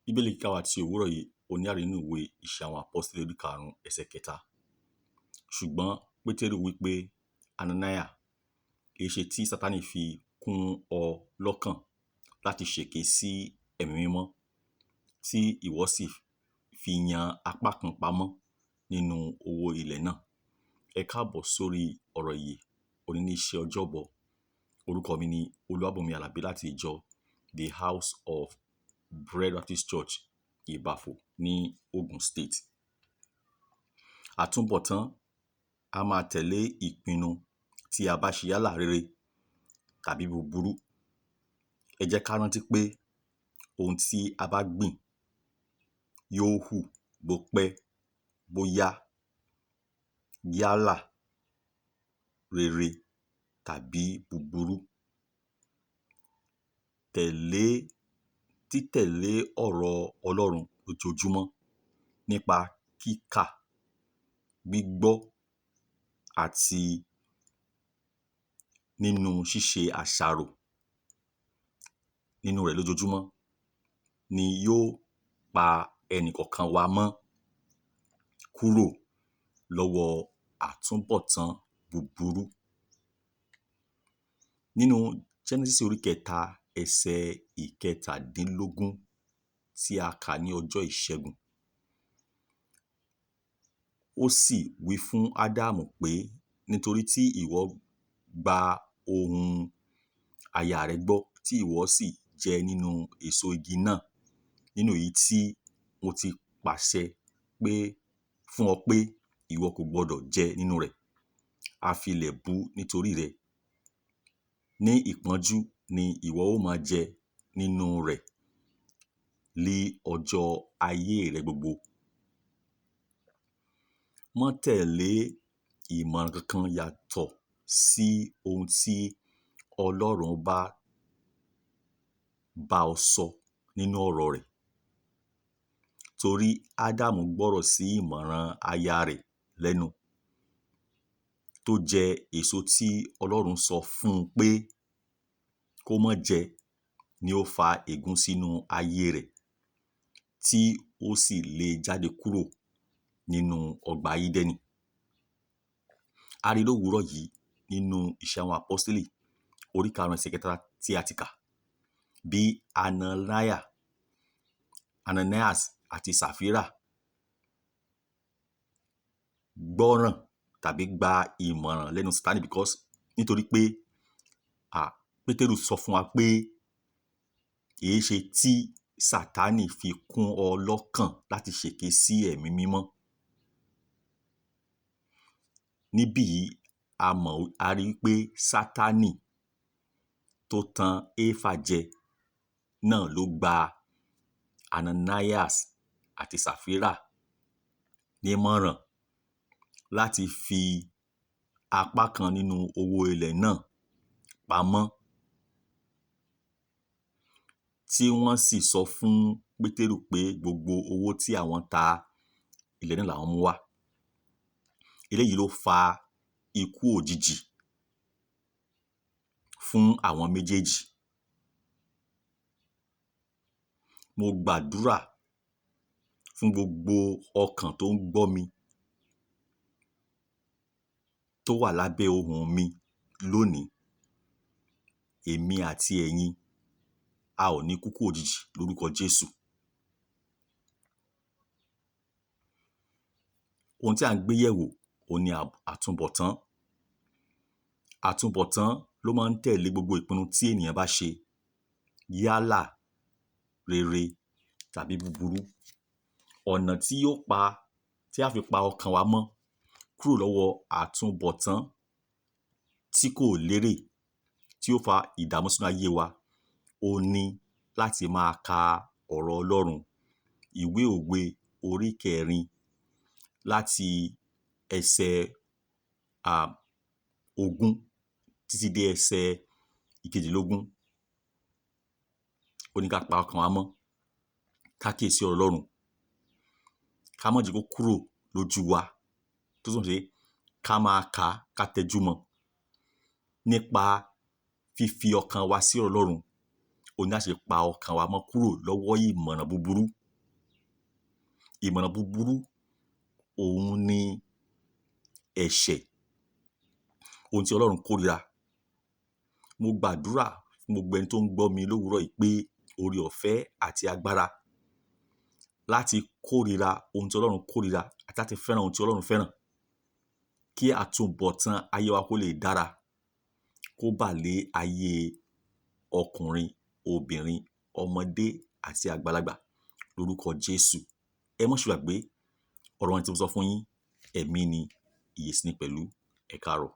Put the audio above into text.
Bíbélì kíkà wa ti òwúrọ̀ yìí òní àrí nínú ìwé Iṣẹ́ àwọn Àpọ́sítélì orí 5 ẹsẹ̀ 3. Ṣùgbọ́n Pétérù wí pé, Ananiah, èéṣe tí Sátánì fi kún ọ lọ́kàn láti ṣèké sí ẹ̀mí mímọ́, tí ìwọ sì fi yan apá kan pamọ́ nínú owó ilẹ̀ náà? Ẹ káàbọ̀ sórí ọ̀rọ̀ ìyè. Òní ní ṣe ọjọ́bọ̀. Orúkọ mi ni Olúwàbùnmi Àlàbí láti ìjọ The House of Bread Baptist Church Ìbàfò ní Ogun State. Àtúnbọ̀tán a máa tẹ̀lé ìpinnu tí a bá ṣe yálà rere tàbí búburú. Ẹ jẹ́ ká rántí pé ohun tí a bá gbìn yóò hù bó pẹ́ bó yá, yálà rere tàbí búburú. Títẹ̀lé ọ̀rọ̀ Ọlọ́run lójoojúmọ́ nípa kíkà, gbígbọ́ àti nínú ṣíṣe àṣàrò nínú rẹ̀ lójoojúmọ́ ni yóò pa ẹnìkọ̀ọ̀kan wa mọ́ kúrò lọ́wọ́ àtúnbọ̀tán búburú. Nínú Genesis orí 3 ẹsẹ̀ 17 tí a kà ní ọjọ́ ìṣẹ́gun, ó sì wí fún Ádámù pé, nítorí tí ìwọ gba ohùn aya rẹ gbọ́, tí ìwọ sì jẹ nínú èso igi náà, nínú èyí tí mo ti pàṣẹ pé fún ọ pé ìwọ kò gbọdọ̀ jẹ nínú rẹ̀, a fi ilẹ̀ bú nítorí rẹ. Ní ìpọ́njú ni ìwọ ó máa jẹ nínú rẹ̀ lí ọjọ́ ayé rẹ gbogbo. Má tẹ̀lé ìmọ̀ràn kankan yàtọ̀ sí ohun tí Ọlọ́run bá ọ sọ nínú ọ̀rọ̀ rẹ̀. Torí Ádámù gbọ́rọ̀ sí ìmọ̀ràn aya rẹ̀ lẹ́nu, tó jẹ èso tí Ọlọ́run sọ fún un pé kó má jẹ, ni ó fa ègún sínú ayé rẹ̀, tí ó sì lé e jáde kúrò nínú ọgbà Édẹ́nì. A rí lówùúrọ̀ yìí nínú Iṣẹ́ àwọn Àpọ́sítélì orí 5 ẹsẹ̀ 3 tí a ti kà, bí Ananias àti Sàfírà gbọ́ràn tàbí gba ìmọ̀ràn lẹ́nu Sátánì nítorí pé Pétérù sọ fún wa pé èéṣe tí Sátánì fi kún ọ lọ́kàn láti ṣèké sí ẹ̀mí mímọ́. Níbí yìí a rí pé Sátánì tó tan Éfà jẹ náà ló gba Ananias àti Sàfírà nímọ̀ràn láti fi apá kan nínú owó ilẹ̀ náà pamọ́, tí wọ́n sì sọ fún Pétérù pé gbogbo owó tí àwọn ta ilẹ̀ náà làwọn mú wá. Eléyìí ló fa ikú òjijì fún àwọn méjèèjì. Mo gbàdúrà fún gbogbo ọkàn tó ń gbọ́ mi, tó wà lábẹ́ ohùn mi lónìí. Èmi àti ẹ̀yin, a ò ní kúkú òjijì lórúkọ Jésù. Ohun tí à ń gbé yẹ̀wò òun ni àtúnbọ̀tán. Àtúnbọ̀tán ló máa ń tẹ̀lé gbogbo ìpinnu tí ènìyàn bá ṣe, yálà rere tàbí búburú. Ọ̀nà tí a fi pa ọkàn wa mọ́ kúrò lọ́wọ́ àtúnbọ̀tán tí kò lérè, tí ó fa ìdààmú sínú ayé wa, ó ní láti máa ka ọ̀rọ̀ Ọlọ́run. Ìwé Òwe orí 4 láti ẹsẹ̀ 20 títí dé ẹsẹ̀ 22. Ó ní ká pa ọkàn wa mọ́, ká kíyèsí ọ̀rọ̀ Ọlọ́run, ká má jẹ́ kó kúrò lójú wa, tó túmọ̀ sí ká máa kà á, ká tẹjú mọ́ nípa fífi ọkàn wa sí ọ̀rọ̀ Ọlọ́run. òun ni a ṣe pa ọkàn wa mọ́ kúrò lọ́wọ́ ìmọ̀ràn búburú. Ìmọ̀ràn búburú òun ni ẹ̀ṣẹ̀, ohun tí Ọlọ́run kórìíra. Mo gbàdúrà fún gbogbo ẹni tó ń gbọ́ mi lówùúrọ̀ yìí pé oore ọ̀fẹ́ àti agbára láti kórìíra ohun tí Ọlọ́run kórìíra àti láti fẹ́ràn ohun tí Ọlọ́run fẹ́ràn, kí àtúbọ̀tán ayé wa kó lè dára, kó bà lé ayé ọkùnrin, obìnrin, ọmọdé àti àgbàlagbà lórúkọ Jésù. Ẹ má ṣe gbàgbé ọ̀rọ̀ tí mo sọ fún yín, ẹ̀mí ni, ìyè sì ni pẹ̀lú. Ẹ káàárọ̀.